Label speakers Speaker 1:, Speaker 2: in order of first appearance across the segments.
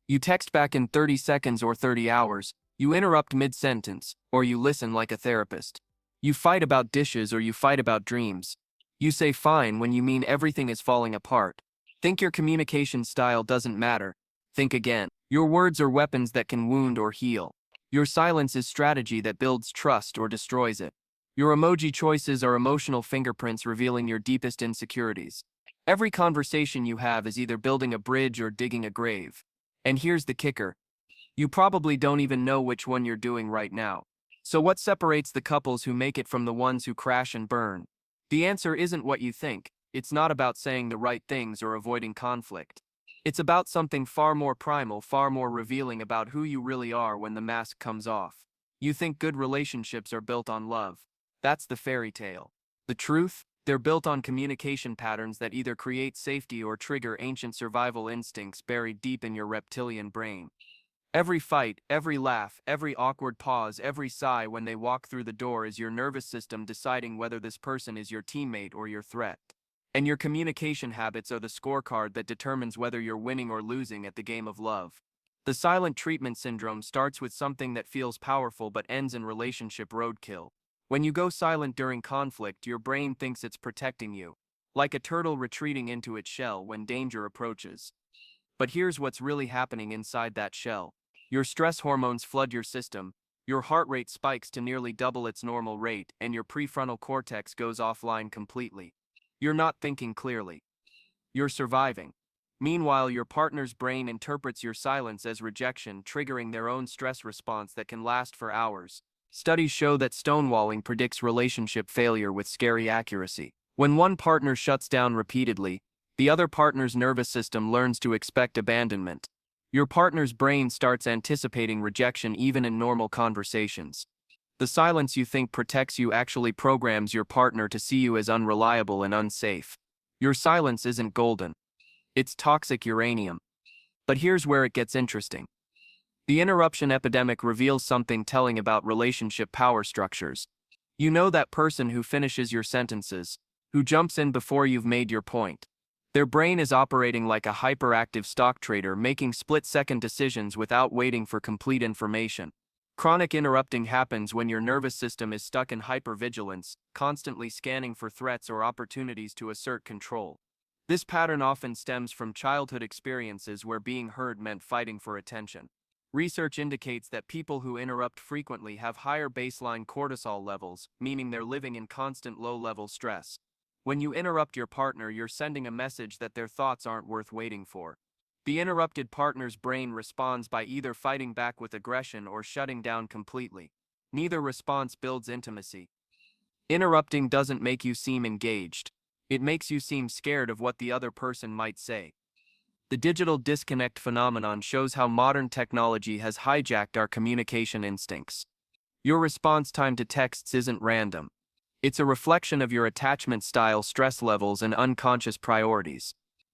Speaker 1: You text back in 30 seconds or 30 hours, you interrupt mid-sentence, or you listen like a therapist. You fight about dishes or you fight about dreams. You say fine when you mean everything is falling apart. Think your communication style doesn't matter. Think again. Your words are weapons that can wound or heal. Your silence is strategy that builds trust or destroys it. Your emoji choices are emotional fingerprints revealing your deepest insecurities. Every conversation you have is either building a bridge or digging a grave. And here's the kicker. You probably don't even know which one you're doing right now. So what separates the couples who make it from the ones who crash and burn? The answer isn't what you think. It's not about saying the right things or avoiding conflict. It's about something far more primal, far more revealing about who you really are when the mask comes off. You think good relationships are built on love. That's the fairy tale. The truth? They're built on communication patterns that either create safety or trigger ancient survival instincts buried deep in your reptilian brain. Every fight, every laugh, every awkward pause, every sigh when they walk through the door is your nervous system deciding whether this person is your teammate or your threat. And your communication habits are the scorecard that determines whether you're winning or losing at the game of love. The silent treatment syndrome starts with something that feels powerful but ends in relationship roadkill. When you go silent during conflict, your brain thinks it's protecting you, like a turtle retreating into its shell when danger approaches. But here's what's really happening inside that shell. Your stress hormones flood your system, your heart rate spikes to nearly double its normal rate, and your prefrontal cortex goes offline completely. You're not thinking clearly. You're surviving. Meanwhile, your partner's brain interprets your silence as rejection, triggering their own stress response that can last for hours. Studies show that stonewalling predicts relationship failure with scary accuracy. When one partner shuts down repeatedly, the other partner's nervous system learns to expect abandonment. Your partner's brain starts anticipating rejection even in normal conversations. The silence you think protects you actually programs your partner to see you as unreliable and unsafe. Your silence isn't golden. It's toxic uranium. But here's where it gets interesting. The interruption epidemic reveals something telling about relationship power structures. You know that person who finishes your sentences, who jumps in before you've made your point. Their brain is operating like a hyperactive stock trader, making split-second decisions without waiting for complete information. Chronic interrupting happens when your nervous system is stuck in hypervigilance, constantly scanning for threats or opportunities to assert control. This pattern often stems from childhood experiences where being heard meant fighting for attention. Research indicates that people who interrupt frequently have higher baseline cortisol levels, meaning they're living in constant low-level stress. When you interrupt your partner, you're sending a message that their thoughts aren't worth waiting for. The interrupted partner's brain responds by either fighting back with aggression or shutting down completely. Neither response builds intimacy. Interrupting doesn't make you seem engaged. It makes you seem scared of what the other person might say. The digital disconnect phenomenon shows how modern technology has hijacked our communication instincts. Your response time to texts isn't random. It's a reflection of your attachment style, stress levels, and unconscious priorities.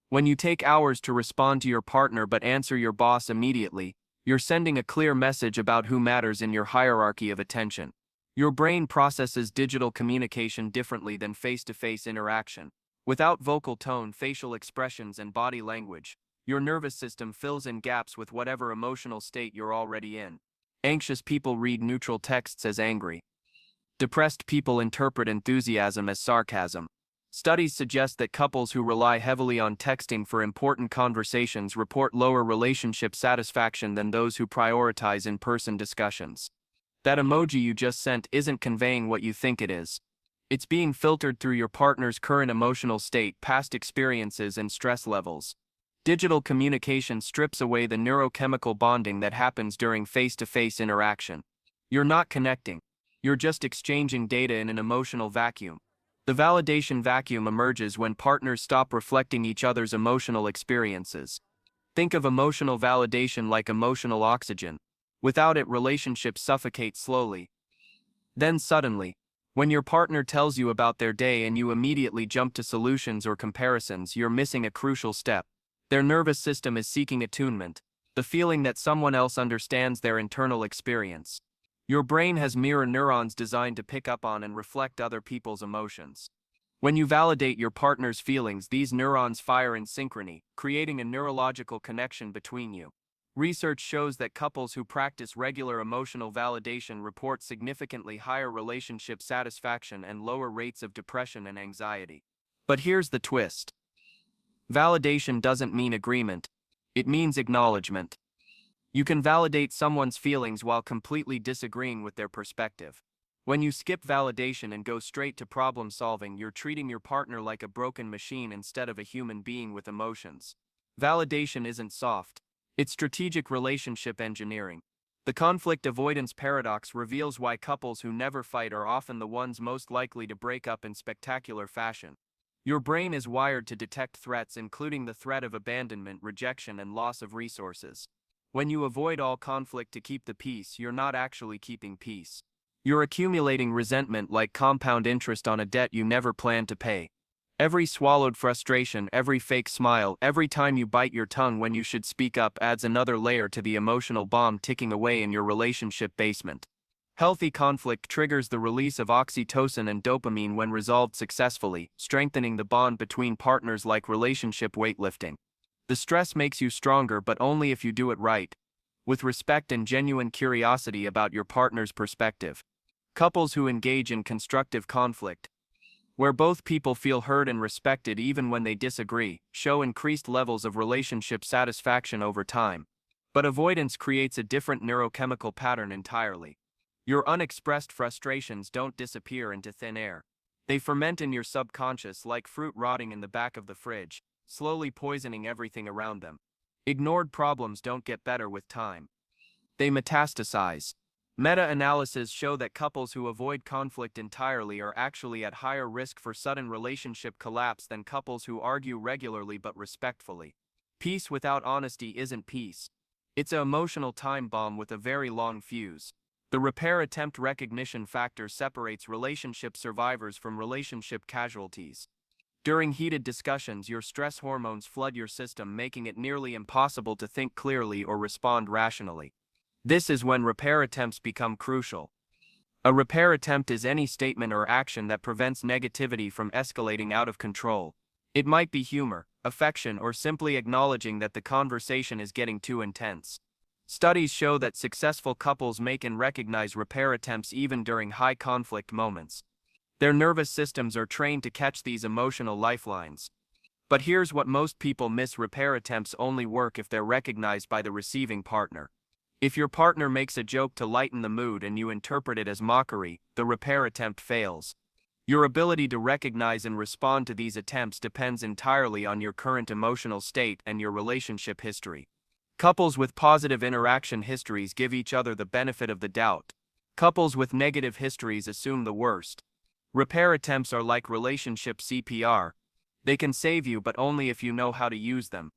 Speaker 1: When you take hours to respond to your partner but answer your boss immediately, you're sending a clear message about who matters in your hierarchy of attention. Your brain processes digital communication differently than face-to-face interaction. Without vocal tone, facial expressions, and body language, your nervous system fills in gaps with whatever emotional state you're already in. Anxious people read neutral texts as angry. Depressed people interpret enthusiasm as sarcasm. Studies suggest that couples who rely heavily on texting for important conversations report lower relationship satisfaction than those who prioritize in-person discussions. That emoji you just sent isn't conveying what you think it is. It's being filtered through your partner's current emotional state, past experiences, and stress levels. Digital communication strips away the neurochemical bonding that happens during face-to-face interaction. You're not connecting. You're just exchanging data in an emotional vacuum. The validation vacuum emerges when partners stop reflecting each other's emotional experiences. Think of emotional validation like emotional oxygen. Without it, relationships suffocate slowly. Then suddenly, when your partner tells you about their day and you immediately jump to solutions or comparisons, you're missing a crucial step. Their nervous system is seeking attunement, the feeling that someone else understands their internal experience. Your brain has mirror neurons designed to pick up on and reflect other people's emotions. When you validate your partner's feelings, these neurons fire in synchrony, creating a neurological connection between you. Research shows that couples who practice regular emotional validation report significantly higher relationship satisfaction and lower rates of depression and anxiety. But here's the twist. Validation doesn't mean agreement. It means acknowledgement. You can validate someone's feelings while completely disagreeing with their perspective. When you skip validation and go straight to problem solving, you're treating your partner like a broken machine instead of a human being with emotions. Validation isn't soft. It's strategic relationship engineering. The conflict avoidance paradox reveals why couples who never fight are often the ones most likely to break up in spectacular fashion. Your brain is wired to detect threats, including the threat of abandonment, rejection, and loss of resources. When you avoid all conflict to keep the peace, you're not actually keeping peace. You're accumulating resentment like compound interest on a debt you never planned to pay. Every swallowed frustration, every fake smile, every time you bite your tongue when you should speak up adds another layer to the emotional bomb ticking away in your relationship basement. Healthy conflict triggers the release of oxytocin and dopamine when resolved successfully, strengthening the bond between partners like relationship weightlifting. The stress makes you stronger, but only if you do it right, with respect and genuine curiosity about your partner's perspective. Couples who engage in constructive conflict, where both people feel heard and respected even when they disagree, show increased levels of relationship satisfaction over time. But avoidance creates a different neurochemical pattern entirely. Your unexpressed frustrations don't disappear into thin air. They ferment in your subconscious like fruit rotting in the back of the fridge, slowly poisoning everything around them. Ignored problems don't get better with time. They metastasize. Meta-analyses show that couples who avoid conflict entirely are actually at higher risk for sudden relationship collapse than couples who argue regularly but respectfully. Peace without honesty isn't peace. It's an emotional time bomb with a very long fuse. The repair attempt recognition factor separates relationship survivors from relationship casualties. During heated discussions, your stress hormones flood your system, making it nearly impossible to think clearly or respond rationally. This is when repair attempts become crucial. A repair attempt is any statement or action that prevents negativity from escalating out of control. It might be humor, affection, or simply acknowledging that the conversation is getting too intense. Studies show that successful couples make and recognize repair attempts even during high conflict moments. Their nervous systems are trained to catch these emotional lifelines. But here's what most people miss: repair attempts only work if they're recognized by the receiving partner. If your partner makes a joke to lighten the mood and you interpret it as mockery, the repair attempt fails. Your ability to recognize and respond to these attempts depends entirely on your current emotional state and your relationship history. Couples with positive interaction histories give each other the benefit of the doubt. Couples with negative histories assume the worst. Repair attempts are like relationship CPR. They can save you, but only if you know how to use them.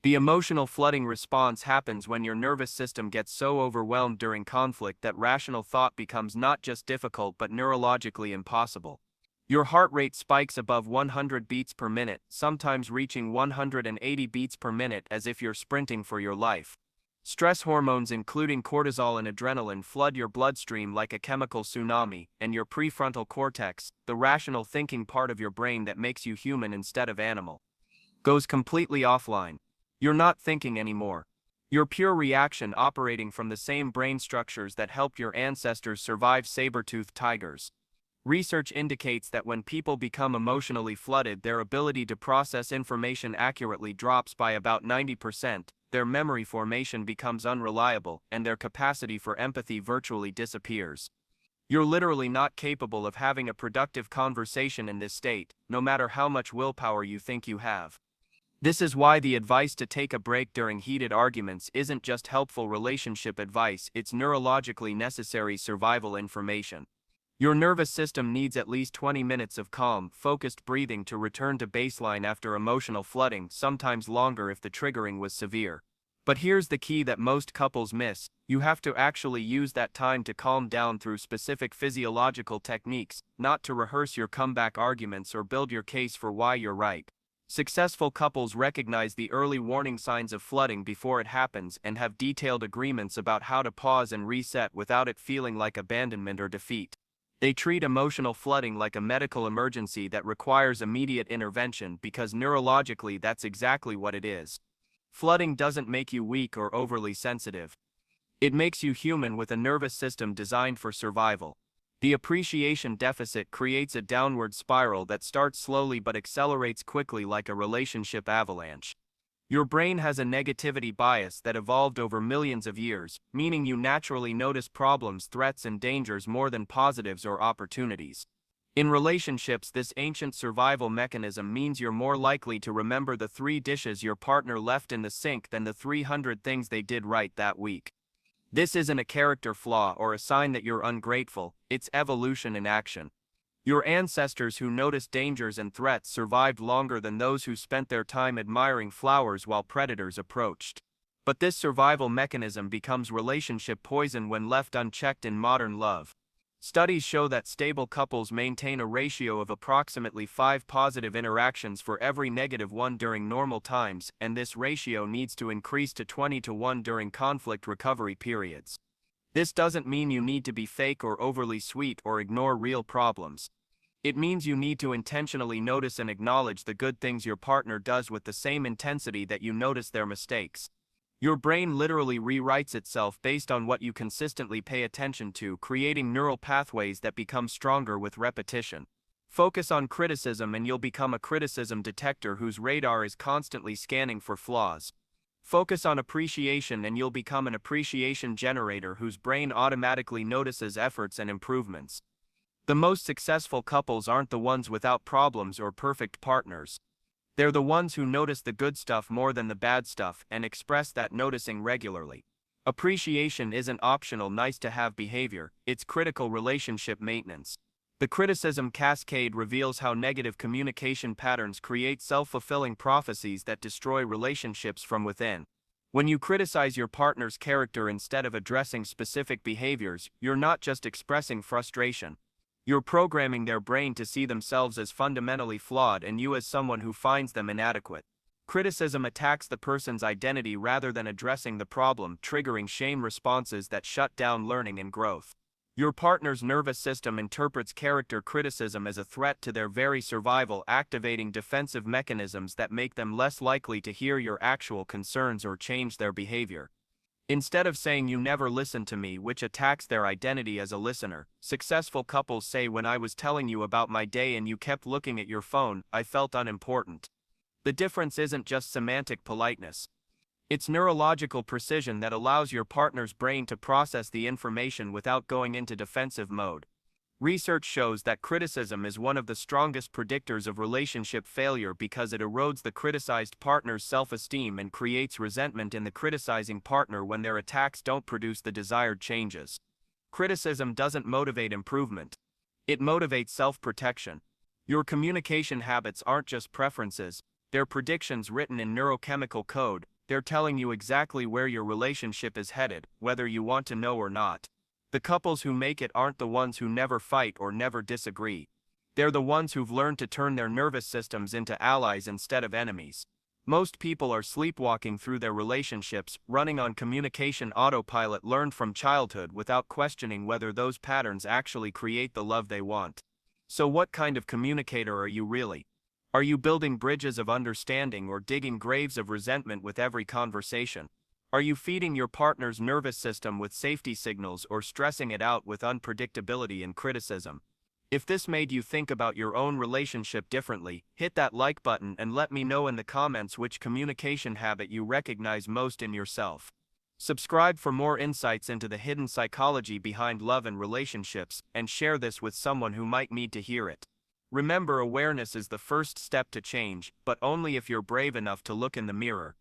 Speaker 1: The emotional flooding response happens when your nervous system gets so overwhelmed during conflict that rational thought becomes not just difficult but neurologically impossible. Your heart rate spikes above 100 beats per minute, sometimes reaching 180 beats per minute, as if you're sprinting for your life. Stress hormones including cortisol and adrenaline flood your bloodstream like a chemical tsunami, and your prefrontal cortex, the rational thinking part of your brain that makes you human instead of animal, goes completely offline. You're not thinking anymore. You're pure reaction, operating from the same brain structures that helped your ancestors survive saber-toothed tigers. Research indicates that when people become emotionally flooded, their ability to process information accurately drops by about 90%, their memory formation becomes unreliable, and their capacity for empathy virtually disappears. You're literally not capable of having a productive conversation in this state, no matter how much willpower you think you have. This is why the advice to take a break during heated arguments isn't just helpful relationship advice, it's neurologically necessary survival information. Your nervous system needs at least 20 minutes of calm, focused breathing to return to baseline after emotional flooding, sometimes longer if the triggering was severe. But here's the key that most couples miss: you have to actually use that time to calm down through specific physiological techniques, not to rehearse your comeback arguments or build your case for why you're right. Successful couples recognize the early warning signs of flooding before it happens and have detailed agreements about how to pause and reset without it feeling like abandonment or defeat. They treat emotional flooding like a medical emergency that requires immediate intervention because neurologically that's exactly what it is. Flooding doesn't make you weak or overly sensitive. It makes you human with a nervous system designed for survival. The appreciation deficit creates a downward spiral that starts slowly but accelerates quickly like a relationship avalanche. Your brain has a negativity bias that evolved over millions of years, meaning you naturally notice problems, threats, and dangers more than positives or opportunities. In relationships, this ancient survival mechanism means you're more likely to remember the 3 dishes your partner left in the sink than the 300 things they did right that week. This isn't a character flaw or a sign that you're ungrateful, it's evolution in action. Your ancestors who noticed dangers and threats survived longer than those who spent their time admiring flowers while predators approached. But this survival mechanism becomes relationship poison when left unchecked in modern love. Studies show that stable couples maintain a ratio of approximately 5 positive interactions for every negative one during normal times, and this ratio needs to increase to 20 to 1 during conflict recovery periods. This doesn't mean you need to be fake or overly sweet or ignore real problems. It means you need to intentionally notice and acknowledge the good things your partner does with the same intensity that you notice their mistakes. Your brain literally rewrites itself based on what you consistently pay attention to, creating neural pathways that become stronger with repetition. Focus on criticism and you'll become a criticism detector whose radar is constantly scanning for flaws. Focus on appreciation and you'll become an appreciation generator whose brain automatically notices efforts and improvements. The most successful couples aren't the ones without problems or perfect partners. They're the ones who notice the good stuff more than the bad stuff and express that noticing regularly. Appreciation isn't optional nice-to-have behavior, it's critical relationship maintenance. The criticism cascade reveals how negative communication patterns create self-fulfilling prophecies that destroy relationships from within. When you criticize your partner's character instead of addressing specific behaviors, you're not just expressing frustration. You're programming their brain to see themselves as fundamentally flawed and you as someone who finds them inadequate. Criticism attacks the person's identity rather than addressing the problem, triggering shame responses that shut down learning and growth. Your partner's nervous system interprets character criticism as a threat to their very survival, activating defensive mechanisms that make them less likely to hear your actual concerns or change their behavior. Instead of saying "you never listen to me," which attacks their identity as a listener, successful couples say, "When I was telling you about my day and you kept looking at your phone, I felt unimportant." The difference isn't just semantic politeness. It's neurological precision that allows your partner's brain to process the information without going into defensive mode. Research shows that criticism is one of the strongest predictors of relationship failure because it erodes the criticized partner's self-esteem and creates resentment in the criticizing partner when their attacks don't produce the desired changes. Criticism doesn't motivate improvement. It motivates self-protection. Your communication habits aren't just preferences, they're predictions written in neurochemical code. They're telling you exactly where your relationship is headed, whether you want to know or not. The couples who make it aren't the ones who never fight or never disagree. They're the ones who've learned to turn their nervous systems into allies instead of enemies. Most people are sleepwalking through their relationships, running on communication autopilot learned from childhood without questioning whether those patterns actually create the love they want. So what kind of communicator are you really? Are you building bridges of understanding or digging graves of resentment with every conversation? Are you feeding your partner's nervous system with safety signals or stressing it out with unpredictability and criticism? If this made you think about your own relationship differently, hit that like button and let me know in the comments which communication habit you recognize most in yourself. Subscribe for more insights into the hidden psychology behind love and relationships, and share this with someone who might need to hear it. Remember, awareness is the first step to change, but only if you're brave enough to look in the mirror.